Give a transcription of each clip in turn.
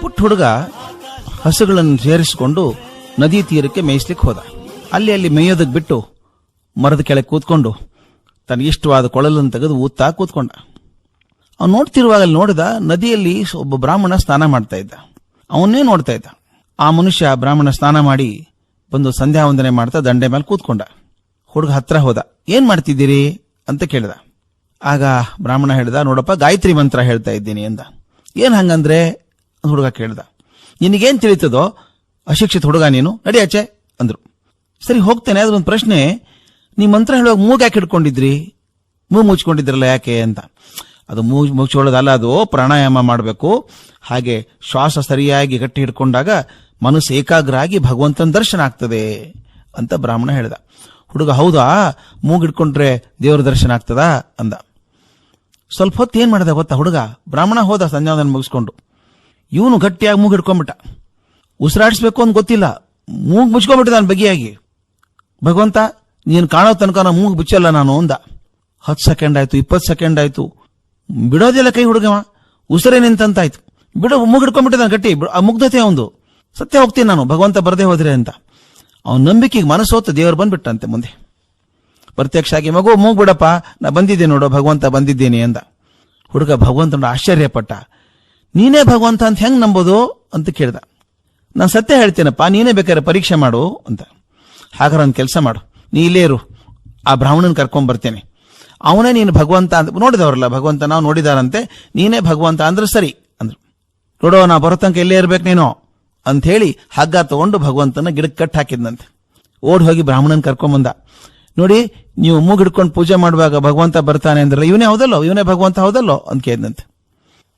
ಪುಟ್ಟ ಹುಡುಗ ಹಸುಗಳನ್ನು ಸೇರಿಸಿಕೊಂಡು ನದಿ ತೀರಕ್ಕೆ ಮೇಯಿಸ್ಲಿಕ್ಕೆ ಹೋದ. ಅಲ್ಲಿ ಮೇಯೋದಕ್ಕೆ ಬಿಟ್ಟು ಮರದ ಕೆಳಗೆ ಕೂತ್ಕೊಂಡು ತನಗಿಷ್ಟವಾದ ಕೊಳಲನ್ನು ತೆಗೆದು ಊತ್ತಾ ಕೂತ್ಕೊಂಡ. ಅವನು ನೋಡ್ತಿರುವಾಗ ಅಲ್ಲಿ ನೋಡಿದ ನದಿಯಲ್ಲಿ ಒಬ್ಬ ಬ್ರಾಹ್ಮಣ ಸ್ನಾನ ಮಾಡ್ತಾ ಇದ್ದ. ಅವನ್ನೇ ನೋಡ್ತಾ ಇದ್ದ. ಆ ಮನುಷ್ಯ ಬ್ರಾಹ್ಮಣ ಸ್ನಾನ ಮಾಡಿ ಬಂದು ಸಂಧ್ಯಾ ವಂದನೆ ಮಾಡ್ತಾ ದಂಡೆ ಮೇಲೆ ಕೂತ್ಕೊಂಡ. ಹುಡುಗ ಹತ್ರ ಹೋದ. ಏನ್ ಮಾಡ್ತಿದ್ದೀರಿ ಅಂತ ಕೇಳಿದ. ಆಗ ಬ್ರಾಹ್ಮಣ ಹೇಳಿದ, ನೋಡಪ್ಪ ಗಾಯತ್ರಿ ಮಂತ್ರ ಹೇಳ್ತಾ ಇದ್ದೀನಿ ಅಂದ. ಏನ್ ಹಂಗಂದ್ರೆ ಹುಡುಗ ಕೇಳ್ದ. ನಿನಗೇನ್ ತಿಳಿತದೋ, ಅಶಿಕ್ಷಿತ ಹುಡುಗ ನೀನು, ನಡಿ ಆಚೆ ಅಂದ್ರು. ಸರಿ ಹೋಗ್ತೇನೆ, ಅದ್ರೊಂದು ಪ್ರಶ್ನೆ, ನೀ ಮಂತ್ರ ಹೇಳುವಾಗ ಮೂಗ್ ಯಾಕೆ ಹಿಡ್ಕೊಂಡಿದ್ರಿ, ಮೂಗು ಮುಚ್ಕೊಂಡಿದ್ರಲ್ಲ ಯಾಕೆ ಅಂತ. ಅದು ಮುಚ್ಕೊಳ್ಳೋದಲ್ಲ, ಅದು ಪ್ರಾಣಾಯಾಮ ಮಾಡಬೇಕು. ಹಾಗೆ ಶ್ವಾಸ ಸರಿಯಾಗಿ ಗಟ್ಟಿ ಹಿಡ್ಕೊಂಡಾಗ ಮನಸ್ಸು ಏಕಾಗ್ರ ಆಗಿ ಭಗವಂತನ ದರ್ಶನ ಆಗ್ತದೆ ಅಂತ ಬ್ರಾಹ್ಮಣ ಹೇಳ್ದ. ಹುಡುಗ ಹೌದಾ, ಮೂಗು ಹಿಡ್ಕೊಂಡ್ರೆ ದೇವರ ದರ್ಶನ ಆಗ್ತದಾ ಅಂದ. ಸ್ವಲ್ಪ ಹೊತ್ತು ಏನ್ ಮಾಡಿದ ಗೊತ್ತಾ ಹುಡುಗ, ಬ್ರಾಹ್ಮಣ ಹೋದ ಸಂಧ್ಯಾವಂದನೆ ಮುಗಿಸ್ಕೊಂಡು. ಇವನು ಗಟ್ಟಿಯಾಗಿ ಮೂಗು ಹಿಡ್ಕೊಂಡ್ಬಿಟ್ಟ. ಉಸಿರಾಡಿಸ್ಬೇಕು ಅಂತ ಗೊತ್ತಿಲ್ಲ, ಮೂಗು ಮುಚ್ಕೊಂಡ್ಬಿಟ್ಟ ನಾನು ಬಗೆಯಾಗಿ. ಭಗವಂತ ನೀನು ಕಾಣೋ ತನಕ ನಾನು ಮೂಗು ಬಿಚ್ಚಲ್ಲ ನಾನು ಅಂದ. 10 ಸೆಕೆಂಡ್ ಆಯ್ತು, 20 ಸೆಕೆಂಡ್ ಆಯ್ತು, ಬಿಡೋದಿಲ್ಲ ಕೈ ಹುಡುಗವ. ಉಸಿರೇ ನಿಂತಂತಾಯ್ತು. ಬಿಡು, ಮೂಗು ಹಿಡ್ಕೊಂಡ್ಬಿಟ್ಟೆ ನಾನು ಗಟ್ಟಿ. ಆ ಮುಗ್ಧತೆ ಅವನು, ಸತ್ಯ ಹೋಗ್ತೀನಿ ನಾನು ಭಗವಂತ ಬರದೇ ಹೋದ್ರೆ ಅಂತ. ಅವನ ನಂಬಿಕೆಗೆ ಮನಸ್ಸೋತು, ದೇವರು ಬಂದ್ಬಿಟ್ಟಂತೆ ಮುಂದೆ ಪ್ರತ್ಯಕ್ಷ ಆಗಿ. ಮಗು ಮೂಗು ಬಿಡಪ್ಪ, ನಾ ಬಂದಿದ್ದೆ ನೋಡು, ಭಗವಂತ ಬಂದಿದ್ದೇನೆ ಅಂದ. ಹುಡುಗ ಭಗವಂತ ಆಶ್ಚರ್ಯಪಟ್ಟ. ನೀನೇ ಭಗವಂತ ಅಂತ ಹೆಂಗ್ ನಂಬೋದು ಅಂತ ಕೇಳ್ದ. ನಾನು ಸತ್ಯ ಹೇಳ್ತೇನಪ್ಪ, ನೀನೇ ಬೇಕಾದ್ರೆ ಪರೀಕ್ಷೆ ಮಾಡು ಅಂತ. ಹಾಗಾದ್ರೆ ಒಂದು ಕೆಲಸ ಮಾಡು, ನೀ ಇಲ್ಲೇ ಇರು, ಆ ಬ್ರಾಹ್ಮಣನ್ ಕರ್ಕೊಂಡ್ ಬರ್ತೇನೆ, ಅವನೇ ನೀನು ಭಗವಂತ ಅಂತ. ನೋಡಿದವರಲ್ಲ ಭಗವಂತ, ನಾವು ನೋಡಿದಾರಂತೆ, ನೀನೇ ಭಗವಂತ ಅಂದ್ರೆ ಸರಿ ಅಂದ್ರು. ನೋಡೋ, ನಾ ಬರೋ ತನಕ ಇಲ್ಲೇ ಇರ್ಬೇಕು ನೀನು ಅಂತ ಹೇಳಿ ಹಗ್ಗ ತಗೊಂಡು ಭಗವಂತನ ಗಿಡಕ್ಕೆ ಕಟ್ ಹಾಕಿದ್ನಂತೆ. ಓಡ್ ಹೋಗಿ ಬ್ರಾಹ್ಮಣನ್ ಕರ್ಕೊಂಬಂದ. ನೋಡಿ, ನೀವು ಮೂಗು ಹಿಡ್ಕೊಂಡು ಪೂಜೆ ಮಾಡುವಾಗ ಭಗವಂತ ಬರ್ತಾನೆ ಅಂದ್ರಲ್ಲ, ಇವನೇ ಹೌದಲ್ಲೋ, ಇವನೇ ಭಗವಂತ ಹೌದಲ್ಲೋ ಅಂತ ಕೇಳಿದಂತೆ.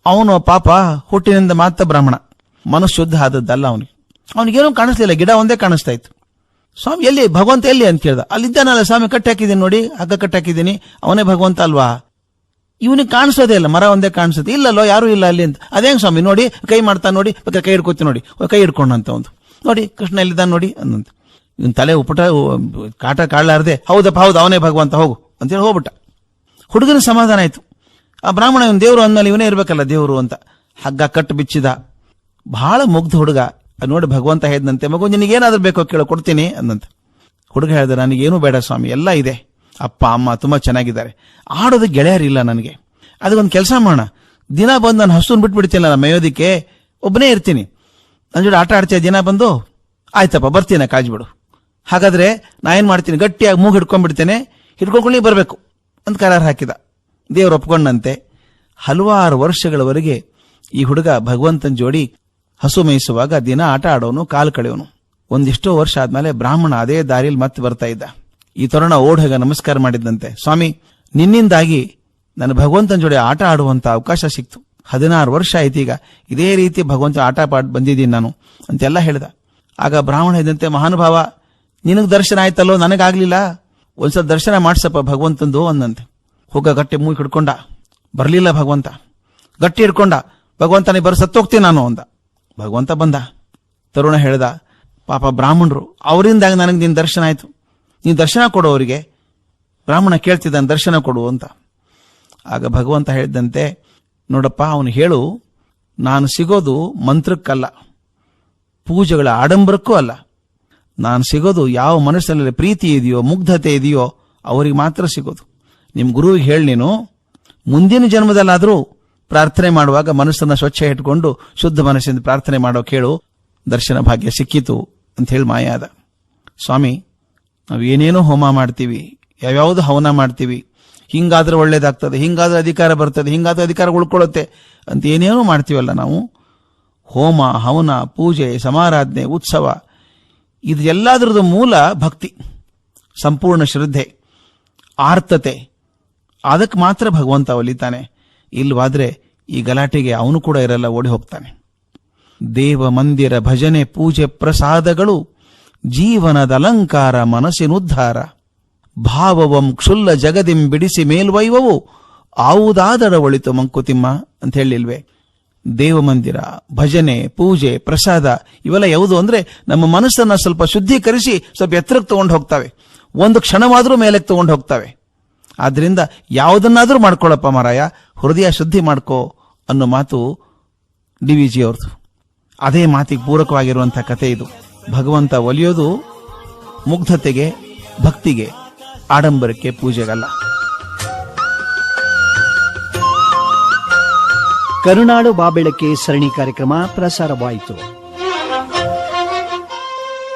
ಅವನು ಪಾಪ ಹುಟ್ಟಿನಿಂದ ಮಾತ್ರ ಬ್ರಾಹ್ಮಣ, ಮನಸ್ಸು ಶುದ್ಧ ಆದದ್ದಲ್ಲ ಅವನಿಗೆ. ಅವನಿಗೇನೂ ಕಾಣಿಸ್ಲಿಲ್ಲ, ಗಿಡ ಒಂದೇ ಕಾಣಿಸ್ತಾ ಇತ್ತು. ಸ್ವಾಮಿ ಎಲ್ಲಿ ಭಗವಂತ ಎಲ್ಲಿ ಅಂತ ಕೇಳ್ದ. ಅಲ್ಲಿದ್ದಾನಲ್ಲ ಸ್ವಾಮಿ, ಕಟ್ಟಿ ಹಾಕಿದ್ದೀನಿ ನೋಡಿ, ಹಗ್ಗ ಕಟ್ಟಿ ಹಾಕಿದ್ದೀನಿ, ಅವನೇ ಭಗವಂತ ಅಲ್ವಾ. ಇವನಿಗೆ ಕಾಣಿಸೋದೇ ಇಲ್ಲ, ಮರ ಒಂದೇ ಕಾಣಿಸುತ್ತೆ. ಇಲ್ಲಲ್ಲೋ, ಯಾರು ಇಲ್ಲ ಅಲ್ಲಿ ಅಂತ. ಅದೇಂಗ್ ಸ್ವಾಮಿ, ನೋಡಿ ಕೈ ಮಾಡ್ತಾ ನೋಡಿ, ಬೇಕಾದ್ರೆ ಕೈ ಹಿಡ್ಕೋತಿ ನೋಡಿ, ಕೈ ಹಿಡ್ಕೊಂಡಂತ ಒಂದು. ನೋಡಿ ಕೃಷ್ಣ ಎಲ್ಲಿದ್ದಾನೆ ನೋಡಿ ಅನ್ನಂತ. ಇವನ್ ತಲೆ ಉಪಟ ಕಾಟ ಕಾಳಲಾರ್ದೆ, ಹೌದಪ್ಪ ಹೌದು ಅವನೇ ಭಗವಂತ, ಹೋಗು ಅಂತೇಳಿ ಹೋಗ್ಬಿಟ್ಟ. ಹುಡುಗನ ಸಮಾಧಾನ ಆಯ್ತು. ಆ ಬ್ರಾಹ್ಮಣ ಇವನ್ ದೇವ್ರು ಅಂದ್ಮೇಲೆ ಇವನೇ ಇರ್ಬೇಕಲ್ಲ ದೇವ್ರು ಅಂತ ಹಗ್ಗ ಕಟ್ಟು ಬಿಚ್ಚಿದ. ಬಹಳ ಮುಗ್ಧ ಹುಡುಗ. ನೋಡಿ ಭಗವಂತ ಹೇಳಿದಂತೆ, ಮಗು ನಿನಗೇನಾದ್ರೂ ಬೇಕೋ ಕೇಳೋ, ಕೊಡ್ತೀನಿ ಅಂದಂತ. ಹುಡುಗ ಹೇಳಿದ, ನನಗೇನು ಬೇಡ ಸ್ವಾಮಿ, ಎಲ್ಲ ಇದೆ, ಅಪ್ಪ ಅಮ್ಮ ತುಂಬಾ ಚೆನ್ನಾಗಿದ್ದಾರೆ, ಆಡೋದಕ್ಕೆ ಗೆಳೆಯರಿಲ್ಲ ನನಗೆ. ಅದಕ್ಕೊಂದು ಕೆಲಸ ಮಾಡೋಣ, ದಿನ ಬಂದು ನಾನು ಹಸುನ್ ಬಿಟ್ಬಿಡ್ತೀನಲ್ಲ ನಾನು ಮೇಯೋದಿಕ್ಕೆ, ಒಬ್ಬನೇ ಇರ್ತೀನಿ, ನನ್ನ ಜೋಡಿ ಆಟ ಆಡ್ತೀಯ ದಿನ ಬಂದು. ಆಯ್ತಪ್ಪ ಬರ್ತೀನಿ, ಕಾಜ್ ಬಿಡು. ಹಾಗಾದ್ರೆ ನಾ ಏನ್ ಮಾಡ್ತೀನಿ, ಗಟ್ಟಿಯಾಗಿ ಮೂಗು ಹಿಡ್ಕೊಂಡ್ಬಿಡ್ತೇನೆ, ಹಿಡ್ಕೊಂಡ್ಕೊಳ್ಳಿ ಬರ್ಬೇಕು ಅಂತ ಕರಾರ್ ಹಾಕಿದ. ದೇವ್ರು ಒಪ್ಕೊಂಡಂತೆ. ಹಲವಾರು ವರ್ಷಗಳವರೆಗೆ ಈ ಹುಡುಗ ಭಗವಂತನ ಜೋಡಿ ಹಸು ಮೇಯಿಸುವಾಗ ದಿನ ಆಟ ಆಡೋನು, ಕಾಲು ಕಳೆಯೋನು. ಒಂದಿಷ್ಟೋ ವರ್ಷ ಆದ್ಮೇಲೆ ಬ್ರಾಹ್ಮಣ ಅದೇ ದಾರಿಯಲ್ಲಿ ಮತ್ತೆ ಬರ್ತಾ ಇದ್ದ. ಈ ತರುಣ ಓಡ್ ಹೋಗ ನಮಸ್ಕಾರ ಮಾಡಿದ್ದಂತೆ. ಸ್ವಾಮಿ, ನಿನ್ನಿಂದಾಗಿ ನನ್ನ ಭಗವಂತನ ಜೋಡಿ ಆಟ ಆಡುವಂತ ಅವಕಾಶ ಸಿಕ್ತು. 16 ವರ್ಷ ಆಯ್ತೀಗ ಇದೇ ರೀತಿ ಭಗವಂತ ಆಟ ಬಂದಿದ್ದೀನಿ ನಾನು ಅಂತೆಲ್ಲ ಹೇಳ್ದ. ಆಗ ಬ್ರಾಹ್ಮಣ ಇದ್ದಂತೆ, ಮಹಾನುಭಾವ ನಿನಗ್ ದರ್ಶನ ಆಯ್ತಲ್ಲೋ, ನನಗಾಗ್ಲಿಲ್ಲ, ಒಂದ್ಸಲ ದರ್ಶನ ಮಾಡ್ಸಪ್ಪ ಭಗವಂತಂದು ಅಂದಂತೆ. ಹೋಗ ಗಟ್ಟಿ ಮೂಗಿ ಹಿಡ್ಕೊಂಡ, ಬರ್ಲಿಲ್ಲ ಭಗವಂತ. ಗಟ್ಟಿ ಹಿಡ್ಕೊಂಡ, ಭಗವಂತ ನೀ ಬರ ಸತ್ತೋಗ್ತೀನಿ ನಾನು ಅಂದ. ಭಗವಂತ ಬಂದ. ತರುಣ ಹೇಳ್ದ, ಪಾಪ ಬ್ರಾಹ್ಮಣರು, ಅವರಿಂದಾಗ ನನಗೆ ನಿನ್ ದರ್ಶನ ಆಯ್ತು, ನೀನ್ ದರ್ಶನ ಕೊಡು ಅವರಿಗೆ. ಬ್ರಾಹ್ಮಣ ಕೇಳ್ತಿದ್ದಾನೆ, ದರ್ಶನ ಕೊಡು ಅಂತ. ಆಗ ಭಗವಂತ ಹೇಳಿದಂತೆ, ನೋಡಪ್ಪ ಅವನು ಹೇಳು, ನಾನು ಸಿಗೋದು ಮಂತ್ರಕ್ಕಲ್ಲ, ಪೂಜೆಗಳ ಆಡಂಬರಕ್ಕೂ ಅಲ್ಲ. ನಾನು ಸಿಗೋದು ಯಾವ ಮನಸ್ಸಿನಲ್ಲಿ ಪ್ರೀತಿ ಇದೆಯೋ, ಮುಗ್ಧತೆ ಇದೆಯೋ ಅವರಿಗೆ ಮಾತ್ರ ಸಿಗೋದು. ನಿಮ್ ಗುರುವಿಗೆ ಹೇಳಿ, ನೀನು ಮುಂದಿನ ಜನ್ಮದಲ್ಲಾದ್ರೂ ಪ್ರಾರ್ಥನೆ ಮಾಡುವಾಗ ಮನಸ್ಸನ್ನ ಸ್ವಚ್ಛ ಇಟ್ಕೊಂಡು ಶುದ್ಧ ಮನಸ್ಸಿಂದ ಪ್ರಾರ್ಥನೆ ಮಾಡೋ ಕೇಳು, ದರ್ಶನ ಭಾಗ್ಯ ಸಿಕ್ಕಿತು ಅಂತ ಹೇಳಿ ಮಾಯಾದ. ಸ್ವಾಮಿ, ನಾವು ಏನೇನೋ ಹೋಮ ಮಾಡ್ತೀವಿ, ಯಾವ್ಯಾವುದು ಹವನ ಮಾಡ್ತೀವಿ, ಹಿಂಗಾದ್ರೆ ಒಳ್ಳೇದಾಗ್ತದೆ, ಹಿಂಗಾದ್ರೆ ಅಧಿಕಾರ ಬರ್ತದೆ, ಹಿಂಗಾದ್ರೆ ಅಧಿಕಾರ ಉಳ್ಕೊಳ್ಳುತ್ತೆ ಅಂತ ಏನೇನೋ ಮಾಡ್ತೀವಲ್ಲ ನಾವು. ಹೋಮ, ಹವನ, ಪೂಜೆ, ಸಮಾರಾಧನೆ, ಉತ್ಸವ, ಇದು ಎಲ್ಲದರದ್ದು ಮೂಲ ಭಕ್ತಿ, ಸಂಪೂರ್ಣ ಶ್ರದ್ಧೆ, ಆರ್ತತೆ. ಅದಕ್ಕೆ ಮಾತ್ರ ಭಗವಂತ ಒಲಿತಾನೆ. ಇಲ್ವಾದ್ರೆ ಈ ಗಲಾಟೆಗೆ ಅವನು ಕೂಡ ಇರಲ್ಲ, ಓಡಿ ಹೋಗ್ತಾನೆ. ದೇವ ಮಂದಿರ ಭಜನೆ ಪೂಜೆ ಪ್ರಸಾದಗಳು ಜೀವನದ ಅಲಂಕಾರ, ಮನಸ್ಸಿನುದ್ಧಾರ. ಭಾವವಂ ಕ್ಷುಲ್ಲ ಜಗದಿಂ ಬಿಡಿಸಿ ಮೇಲ್ವೈವವು ಆವುದಾದರ ಒಳಿತು ಮಂಕುತಿಮ್ಮ ಅಂತ ಹೇಳಿಲ್ವೇ. ದೇವಮಂದಿರ, ಭಜನೆ, ಪೂಜೆ, ಪ್ರಸಾದ ಇವೆಲ್ಲ ಯಾವುದು ಅಂದ್ರೆ ನಮ್ಮ ಮನಸ್ಸನ್ನ ಸ್ವಲ್ಪ ಶುದ್ಧೀಕರಿಸಿ ಸ್ವಲ್ಪ ಎತ್ತರಕ್ಕೆ ತಗೊಂಡು ಹೋಗ್ತವೆ, ಒಂದು ಕ್ಷಣವಾದ್ರೂ ಮೇಲಕ್ಕೆ ತಗೊಂಡು ಹೋಗ್ತವೆ. ಆದ್ರಿಂದ ಯಾವುದನ್ನಾದ್ರೂ ಮಾಡ್ಕೊಳ್ಳಪ್ಪ ಮಾರಾಯ, ಹೃದಯ ಶುದ್ಧಿ ಮಾಡ್ಕೋ ಅನ್ನೋ ಮಾತು ಡಿ ವಿ ಜಿ ಅವ್ರದ್ದು. ಅದೇ ಮಾತಿಗೆ ಪೂರಕವಾಗಿರುವಂತಹ ಕಥೆ ಇದು. ಭಗವಂತ ಒಲಿಯೋದು ಮುಗ್ಧತೆಗೆ, ಭಕ್ತಿಗೆ, ಆಡಂಬರಕ್ಕೆ, ಪೂಜೆಗಲ್ಲ. ಕರುನಾಡು ಬಾಬೆಳಕೆ ಸರಣಿ ಕಾರ್ಯಕ್ರಮ ಪ್ರಸಾರವಾಯಿತು.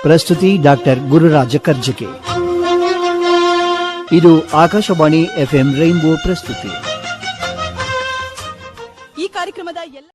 ಪ್ರಸ್ತುತಿ ಡಾಕ್ಟರ್ ಗುರುರಾಜ ಕರ್ಜಕೆ. ಇದು ಆಕಾಶವಾಣಿ FM ರೈನ್ಬೋ ಪ್ರಸ್ತುತಿ. ಈ ಕಾರ್ಯಕ್ರಮದ ಎಲ್ಲ